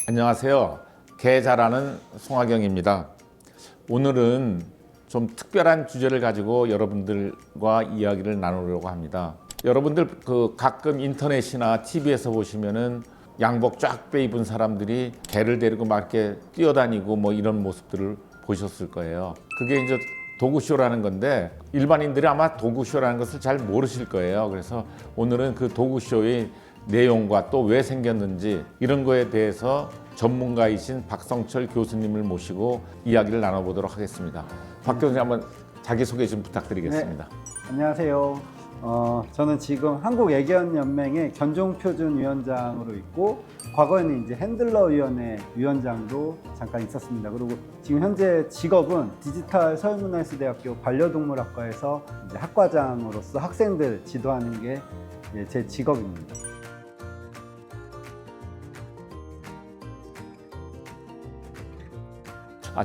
안녕하세요. 개 잘하는 송하경입니다. 오늘은 좀 특별한 주제를 가지고 여러분들과 이야기를 나누려고 합니다. 여러분들 가끔 인터넷이나 TV에서 보시면은 양복 쫙 빼입은 사람들이 개를 데리고 막 이렇게 뛰어다니고 뭐 이런 모습들을 보셨을 거예요. 그게 이제 도구쇼라는 건데 일반인들이 아마 도구쇼라는 것을 잘 모르실 거예요. 그래서 오늘은 그 도구쇼의 내용과 또 왜 생겼는지 이런 거에 대해서 전문가이신 박성철 교수님을 모시고 이야기를 나눠보도록 하겠습니다. 박 교수님 한번 자기소개 좀 부탁드리겠습니다. 네, 안녕하세요. 저는 지금 한국애견연맹의 견종표준위원장으로 있고 과거에는 이제 핸들러위원회 위원장도 잠깐 있었습니다. 그리고 지금 현재 직업은 디지털 서울문화예술대학교 반려동물학과에서 이제 학과장으로서 학생들 지도하는 게 제 직업입니다.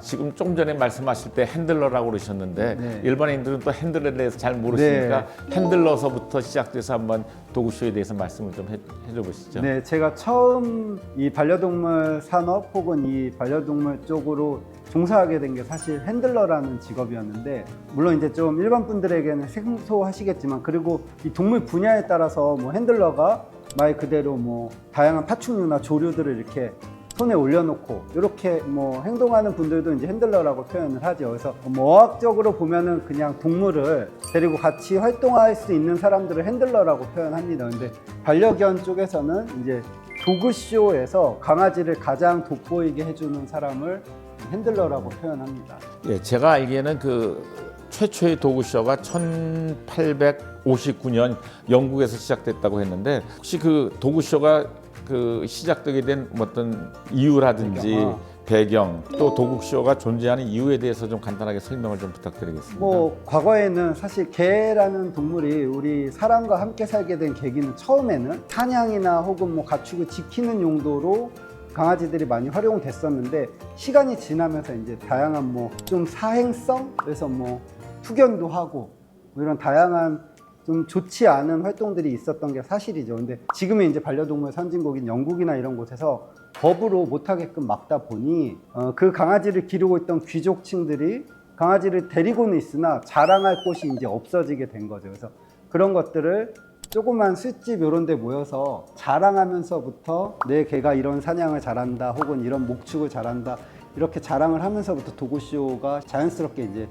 지금 조금 전에 말씀하실 때 핸들러라고 그러셨는데 네. 일반인들은 또 핸들러에 대해서 잘 모르시니까 네. 핸들러서부터 시작돼서 한번 도구쇼에 대해서 말씀을 좀 해줘 보시죠. 네, 제가 처음 이 반려동물 산업 혹은 이 반려동물 쪽으로 종사하게 된 게 사실 핸들러라는 직업이었는데, 물론 이제 좀 일반 분들에게는 생소하시겠지만, 그리고 이 동물 분야에 따라서 뭐 핸들러가 말 그대로 뭐 다양한 파충류나 조류들을 이렇게 손에 올려놓고 이렇게 뭐 행동하는 분들도 이제 핸들러라고 표현을 하죠. 그래서 뭐 어학적으로 보면은 그냥 동물을 데리고 같이 활동할 수 있는 사람들을 핸들러라고 표현합니다. 근데 반려견 쪽에서는 이제 도그쇼에서 강아지를 가장 돋보이게 해주는 사람을 핸들러라고 표현합니다. 예, 제가 알기에는 그 최초의 도구쇼가 1859년 영국에서 시작됐다고 했는데 혹시 그 도구쇼가 그 시작되게 된 어떤 이유라든지 배경, 또 도구쇼가 존재하는 이유에 대해서 좀 간단하게 설명을 좀 부탁드리겠습니다. 뭐 과거에는 사실 개라는 동물이 우리 사람과 함께 살게 된 계기는 처음에는 사냥이나 혹은 뭐 가축을 지키는 용도로 강아지들이 많이 활용됐었는데, 시간이 지나면서 이제 다양한 뭐 좀 사행성, 그래서 뭐 투견도 하고 뭐 이런 다양한 좀 좋지 않은 활동들이 있었던 게 사실이죠. 근데 지금의 이제 반려동물 선진국인 영국이나 이런 곳에서 법으로 못하게끔 막다 보니 그 강아지를 기르고 있던 귀족층들이 강아지를 데리고는 있으나 자랑할 곳이 이제 없어지게 된 거죠. 그래서 그런 것들을 조그만 술집 이런 데 모여서 자랑하면서부터 내 개가 이런 사냥을 잘한다 혹은 이런 목축을 잘한다 이렇게 자랑을 하면서부터 도구쇼가 자연스럽게 이제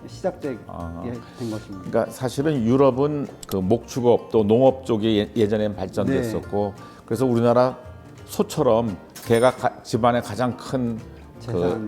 시작되게 된 것입니다. 그러니까 사실은 유럽은 그 목축업 또 농업 쪽이 예전엔 발전됐었고 그래서 우리나라 소처럼 개가 집안의 가장 큰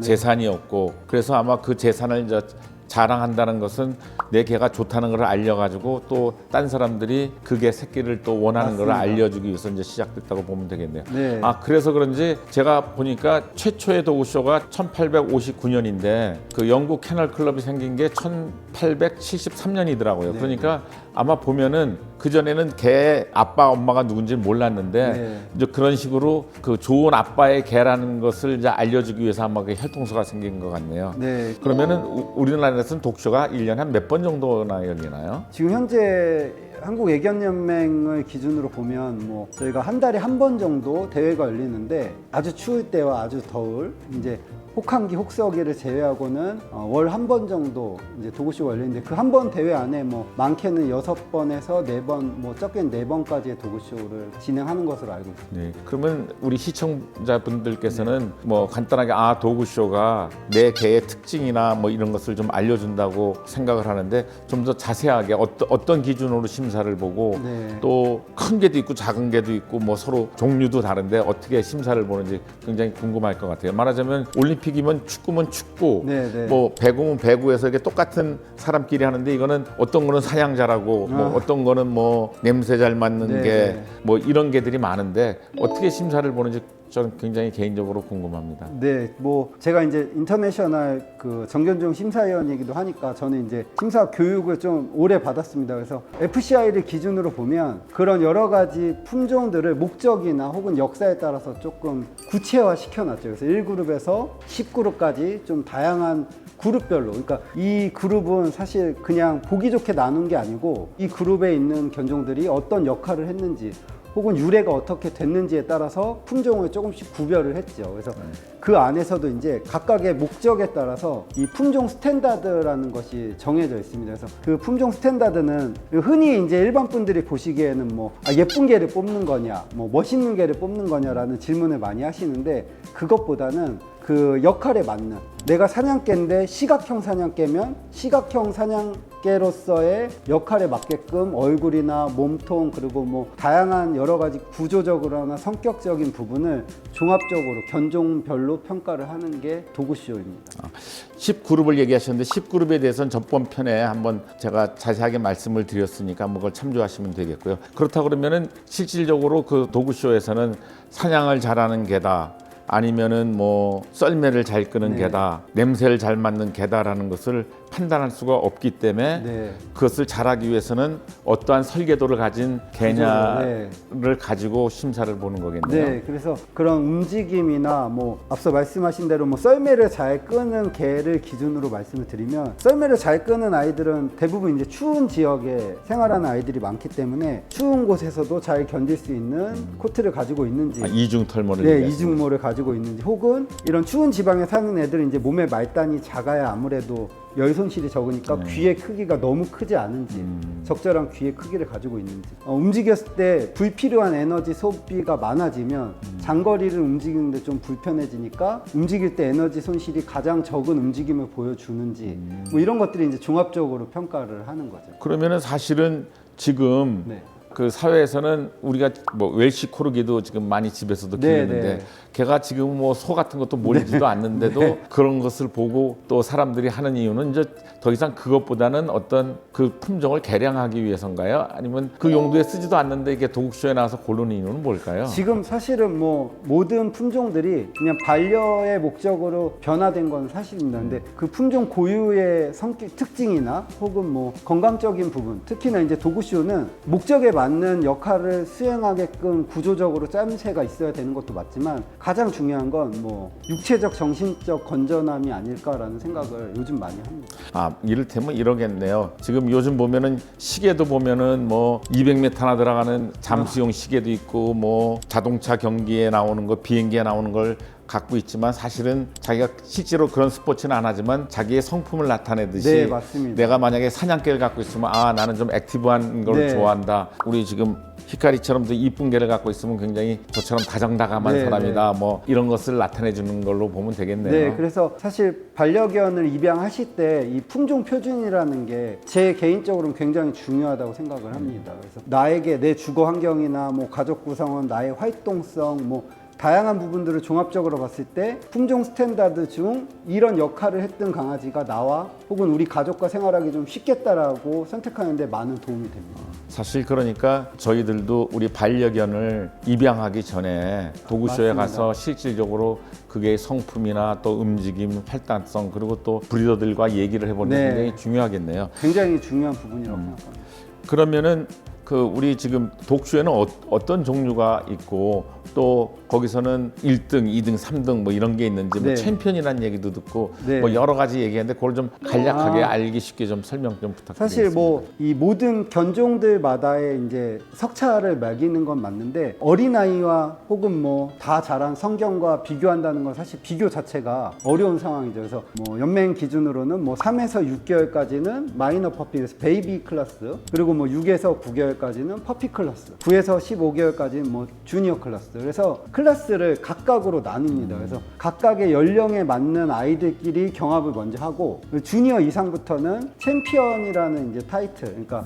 재산이었고 그래서 아마 그 재산을 이제 자랑한다는 것은 내 개가 좋다는 걸 알려가지고 또 딴 사람들이 그게 새끼를 또 원하는 걸 알려주기 위해서 이제 시작됐다고 보면 되겠네요. 네. 그래서 그런지 제가 보니까 최초의 도구쇼가 1859년인데 그 영국 캐널 클럽이 생긴 게 1873년이더라고요. 그러니까 아마 보면은 그 전에는 개 아빠 엄마가 누군지 몰랐는데 이제 그런 식으로 그 좋은 아빠의 개라는 것을 이제 알려주기 위해서 아마 그 혈통소가 생긴 것 같네요. 네. 그러면은 우리나라에서는 독쇼가 1년에 한 몇 번 정도나 열리나요? 지금 현재 한국애견연맹을 기준으로 보면 뭐 저희가 한 달에 한 번 정도 대회가 열리는데, 아주 추울 때와 아주 더울 이제 혹한기, 혹서기를 제외하고는 월 한 번 정도 이제 도구쇼가 열리는데, 그 한 번 대회 안에 뭐 많게는 6번에서 4번, 뭐 적게는 4번까지의 도구쇼를 진행하는 것으로 알고 있습니다. 네. 그러면 우리 시청자분들께서는 뭐 간단하게 도구쇼가 내 개의 특징이나 뭐 이런 것을 좀 알려준다고 생각을 하는데 좀 더 자세하게 어떤 기준으로 심사를 보고 또 큰 개도 있고 작은 개도 있고 뭐 서로 종류도 다른데 어떻게 심사를 보는지 굉장히 궁금할 것 같아요. 말하자면 올림픽이면 축구면 축구, 뭐 배구면 배구에서 이게 똑같은 사람끼리 하는데 이거는 어떤 거는 사냥 잘하고 뭐 어떤 거는 뭐 냄새 잘 맡는 개, 뭐 이런 개들이 많은데 어떻게 심사를 보는지 저는 굉장히 개인적으로 궁금합니다. 네, 뭐 제가 이제 인터내셔널 그 정견종 심사위원이기도 하니까 저는 이제 심사 교육을 좀 오래 받았습니다. 그래서 FCI를 기준으로 보면 그런 여러 가지 품종들을 목적이나 혹은 역사에 따라서 조금 구체화 시켜놨죠. 그래서 1그룹에서 10그룹까지 좀 다양한 그룹별로, 그러니까 이 그룹은 사실 그냥 보기 좋게 나눈 게 아니고 이 그룹에 있는 견종들이 어떤 역할을 했는지, 혹은 유래가 어떻게 됐는지에 따라서 품종을 조금씩 구별을 했죠. 그래서 그 안에서도 이제 각각의 목적에 따라서 이 품종 스탠다드라는 것이 정해져 있습니다. 그래서 그 품종 스탠다드는 흔히 이제 일반 분들이 보시기에는 뭐 예쁜 개를 뽑는 거냐, 뭐 멋있는 개를 뽑는 거냐라는 질문을 많이 하시는데, 그것보다는 그 역할에 맞는, 내가 사냥개인데 시각형 사냥개면 시각형 사냥개로서의 역할에 맞게끔 얼굴이나 몸통, 그리고 뭐 다양한 여러 가지 구조적으로나 성격적인 부분을 종합적으로 견종별로 평가를 하는 게 도구쇼입니다. 10그룹을 얘기하셨는데 10그룹에 대해서는 전번 편에 한번 제가 자세하게 말씀을 드렸으니까 뭐 그걸 참조하시면 되겠고요. 그렇다 그러면은 실질적으로 그 도구쇼에서는 사냥을 잘하는 개다, 아니면은 뭐 썰매를 잘 끄는 네. 개다, 냄새를 잘 맡는 개다라는 것을 판단할 수가 없기 때문에 네. 그것을 잘하기 위해서는 어떠한 설계도를 가진 개냐를 네. 가지고 심사를 보는 거겠네요. 네, 그래서 그런 움직임이나 뭐 앞서 말씀하신 대로 뭐 썰매를 잘 끄는 개를 기준으로 말씀을 드리면, 썰매를 잘 끄는 아이들은 대부분 이제 추운 지역에 생활하는 아이들이 많기 때문에 추운 곳에서도 잘 견딜 수 있는 코트를 가지고 있는지, 이중 털모를 네, 얘기하시는 이중모를 가지고 있는지, 혹은 이런 추운 지방에 사는 애들은 이제 몸의 말단이 작아야 아무래도 열 손실이 적으니까 귀의 크기가 너무 크지 않은지, 적절한 귀의 크기를 가지고 있는지, 움직였을 때 불필요한 에너지 소비가 많아지면 장거리를 움직이는데 좀 불편해지니까 움직일 때 에너지 손실이 가장 적은 움직임을 보여주는지, 뭐 이런 것들이 이제 종합적으로 평가를 하는 거죠. 그러면은 사실은 지금 네. 그 사회에서는 우리가 뭐 웰시 코르기도 지금 많이 집에서도 네, 키우는데 네. 걔가 지금 뭐 소 같은 것도 몰지도 않는데도 그런 것을 보고 또 사람들이 하는 이유는 이제 더 이상 그것보다는 어떤 그 품종을 개량하기 위해서인가요? 아니면 그 용도에 쓰지도 않는데 이게 도국쇼에 나와서 고르는 이유는 뭘까요? 지금 사실은 뭐 모든 품종들이 그냥 반려의 목적으로 변화된 건 사실입니다. 근데 그 품종 고유의 성격 특징이나 혹은 뭐 건강적인 부분, 특히나 이제 도구쇼는 목적에 맞는 역할을 수행하게끔 구조적으로 짜임새가 있어야 되는 것도 맞지만, 가장 중요한 건 뭐 육체적 정신적 건전함이 아닐까라는 생각을 요즘 많이 합니다. 아, 이를테면 이러겠네요. 지금 요즘 보면은 시계도 보면은 뭐 200m나 들어가는 잠수용 시계도 있고 뭐 자동차 경기에 나오는 거, 비행기에 나오는 걸 갖고 있지만 사실은 자기가 실제로 그런 스포츠는 안 하지만 자기의 성품을 나타내듯이, 네, 맞습니다. 내가 만약에 사냥개를 갖고 있으면 아, 나는 좀 액티브한 걸 네. 좋아한다. 우리 지금 히카리처럼 도 이쁜 개를 갖고 있으면 굉장히 저처럼 다정다감한 네, 사람이다. 뭐 이런 것을 나타내 주는 걸로 보면 되겠네요. 네, 그래서 사실 반려견을 입양하실 때 이 품종 표준이라는 게 제 개인적으로는 굉장히 중요하다고 생각을 합니다. 그래서 나에게 내 주거 환경이나 뭐 가족 구성원, 나의 활동성, 뭐 다양한 부분들을 종합적으로 봤을 때 품종 스탠다드 중 이런 역할을 했던 강아지가 나와 혹은 우리 가족과 생활하기 좀 쉽겠다라고 선택하는 데 많은 도움이 됩니다. 사실 그러니까 저희들도 우리 반려견을 입양하기 전에 도구쇼에 맞습니다. 가서 실질적으로 그게 성품이나 또 움직임, 활당성, 그리고 또 브리더들과 얘기를 해보는 게 네. 굉장히 중요하겠네요. 굉장히 중요한 부분이라고 생각합니다. 그러면은 그 우리 지금 독쇼에는 어떤 종류가 있고 또 거기서는 1등, 2등, 3등 뭐 이런 게 있는지 뭐 네. 챔피언이라는 얘기도 듣고 네. 뭐 여러 가지 얘기했는데 그걸 좀 간략하게 알기 쉽게 좀 설명 좀 부탁드리겠습니다. 사실 뭐 이 모든 견종들마다의 이제 석차를 매기는 건 맞는데, 어린아이와 혹은 뭐 다 자란 성견과 비교한다는 건 사실 비교 자체가 어려운 상황이죠. 그래서 뭐 연맹 기준으로는 뭐 3에서 6개월까지는 마이너 퍼피, 그래서 베이비 클래스, 그리고 뭐 6에서 9개월까지는 퍼피 클래스, 9에서 15개월까지는 뭐 주니어 클래스. 그래서 클래스를 각각으로 나눕니다. 그래서 각각의 연령에 맞는 아이들끼리 경합을 먼저 하고, 주니어 이상부터는 챔피언이라는 이제 타이틀, 그러니까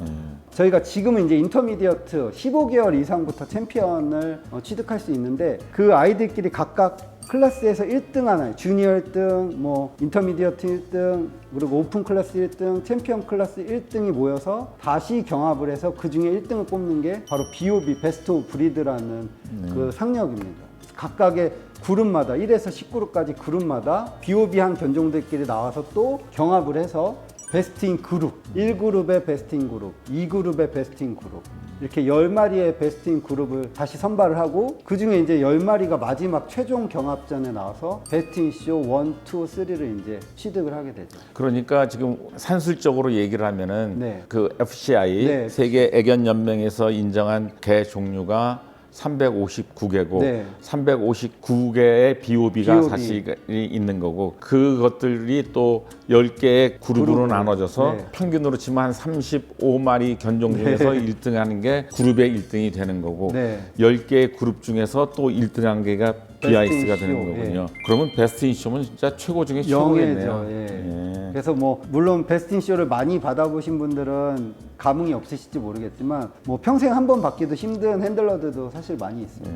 저희가 지금은 이제 인터미디어트 15개월 이상부터 챔피언을 취득할 수 있는데, 그 아이들끼리 각각 클래스에서 1등한 아이, 주니어 1등, 뭐 인터미디어트 1등, 그리고 오픈 클래스 1등, 챔피언 클래스 1등이 모여서 다시 경합을 해서 그 중에 1등을 뽑는 게 바로 BOB, 베스트 오브 브리드라는 그 상력입니다. 각각의 그룹마다 1에서 10그룹까지 그룹마다 BOB한 견종들끼리 나와서 또 경합을 해서 베스트인 그룹, 1그룹의 베스트인 그룹, 2그룹의 베스트인 그룹, 이렇게 10마리의 베스트인 그룹을 다시 선발을 하고, 그 중에 이제 10마리가 마지막 최종 경합전에 나와서 베스트인 쇼 1, 2, 3를 이제 취득을 하게 되죠. 그러니까 지금 산술적으로 얘기를 하면은 네. 그 FCI 네. 세계 애견 연맹에서 인정한 개 종류가 359개고 네. 359개의 BOB가 BOB. 사실 있는 거고 그것들이 또 10개의 그룹으로 그룹으로. 나눠져서 네. 평균으로 치면 한 35마리 견종 중에서 네. 1등하는 게 그룹의 1등이 되는 거고 네. 10개의 그룹 중에서 또 1등한 개가 BIS가 베스트 되는 인 쇼, 거군요. 그러면 베스트 인 쇼면 진짜 최고 중에 최고겠네요. 영예죠. 예. 예. 그래서 뭐 물론 베스트 인 쇼를 많이 받아보신 분들은 감흥이 없으실지 모르겠지만 뭐 평생 한 번 받기도 힘든 핸들러들도 사실 많이 있습니다.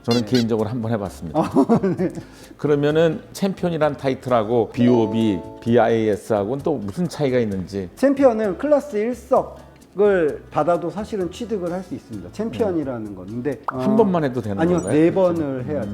저는 네. 개인적으로 한 번 해봤습니다. 그러면은 챔피언이란 타이틀하고 BOB, BIS하고는 또 무슨 차이가 있는지. 챔피언은 클래스 1석을 받아도 사실은 취득을 할 수 있습니다. 챔피언이라는 건. 근데 한 번만 해도 되는 아니요, 건가요? 4번을 해야죠.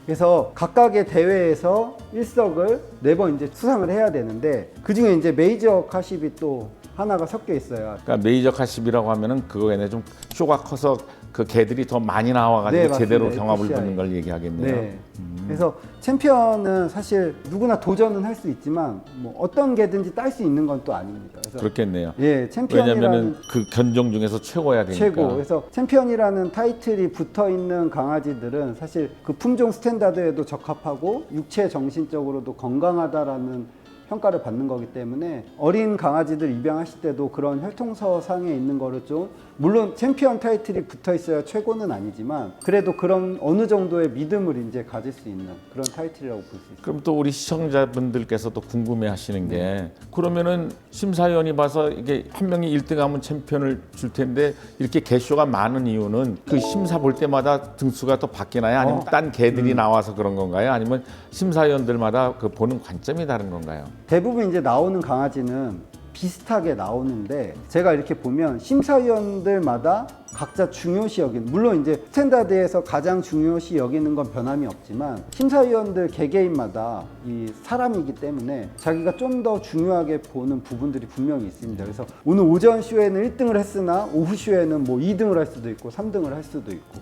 그래서 각각의 대회에서 1석을 4번 이제 수상을 해야 되는데 그 중에 이제 메이저 카십이 또 하나가 섞여 있어요. 그러니까 메이저 카십이라고 하면은 그거에 좀 쇼가 커서 그 개들이 더 많이 나와가지고 네, 맞습니다. 제대로 경합을 FCI. 붙는 걸 얘기하겠네요. 네. 그래서 챔피언은 사실 누구나 도전은 할 수 있지만 뭐 어떤 개든지 딸 수 있는 건 또 아닙니다. 그래서 그렇겠네요. 예, 챔피언이라는 왜냐면은 그 견종 중에서 최고야 되니까. 최고. 그래서 챔피언이라는 타이틀이 붙어 있는 강아지들은 사실 그 품종 스탠다드에도 적합하고 육체 정신적으로도 건강하다라는 평가를 받는 거기 때문에 어린 강아지들 입양하실 때도 그런 혈통서 상에 있는 거를 좀 물론 챔피언 타이틀이 붙어 있어야 최고는 아니지만 그래도 그런 어느 정도의 믿음을 이제 가질 수 있는 그런 타이틀이라고 볼 수 있습니다. 그럼 또 우리 시청자분들께서도 궁금해하시는 게 그러면은 심사위원이 봐서 이게 한 명이 1등하면 챔피언을 줄 텐데 이렇게 개쇼가 많은 이유는 그 심사 볼 때마다 등수가 또 바뀌나요? 아니면 딴 개들이 나와서 그런 건가요? 아니면 심사위원들마다 그 보는 관점이 다른 건가요? 대부분 이제 나오는 강아지는 비슷하게 나오는데 제가 이렇게 보면 심사위원들마다 각자 중요시 여기는 물론 이제 스탠다드에서 가장 중요시 여기는 건 변함이 없지만 심사위원들 개개인마다 이 사람이기 때문에 자기가 좀 더 중요하게 보는 부분들이 분명히 있습니다. 그래서 오늘 오전 쇼에는 1등을 했으나 오후 쇼에는 뭐 2등을 할 수도 있고 3등을 할 수도 있고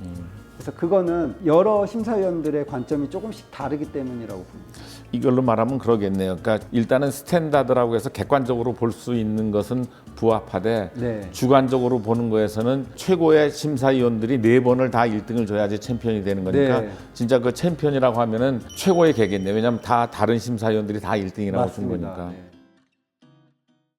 그래서 그거는 여러 심사위원들의 관점이 조금씩 다르기 때문이라고 봅니다. 이걸로 말하면 그러겠네요. 그러니까 일단은 스탠다드라고 해서 객관적으로 볼 수 있는 것은 부합하되 네. 주관적으로 보는 거에서는 최고의 심사위원들이 4번을 다 1등을 줘야지 챔피언이 되는 거니까 네. 진짜 그 챔피언이라고 하면은 최고의 개겠네요. 왜냐하면 다 다른 심사위원들이 다 1등이라고 준 맞습니다. 거니까. 네.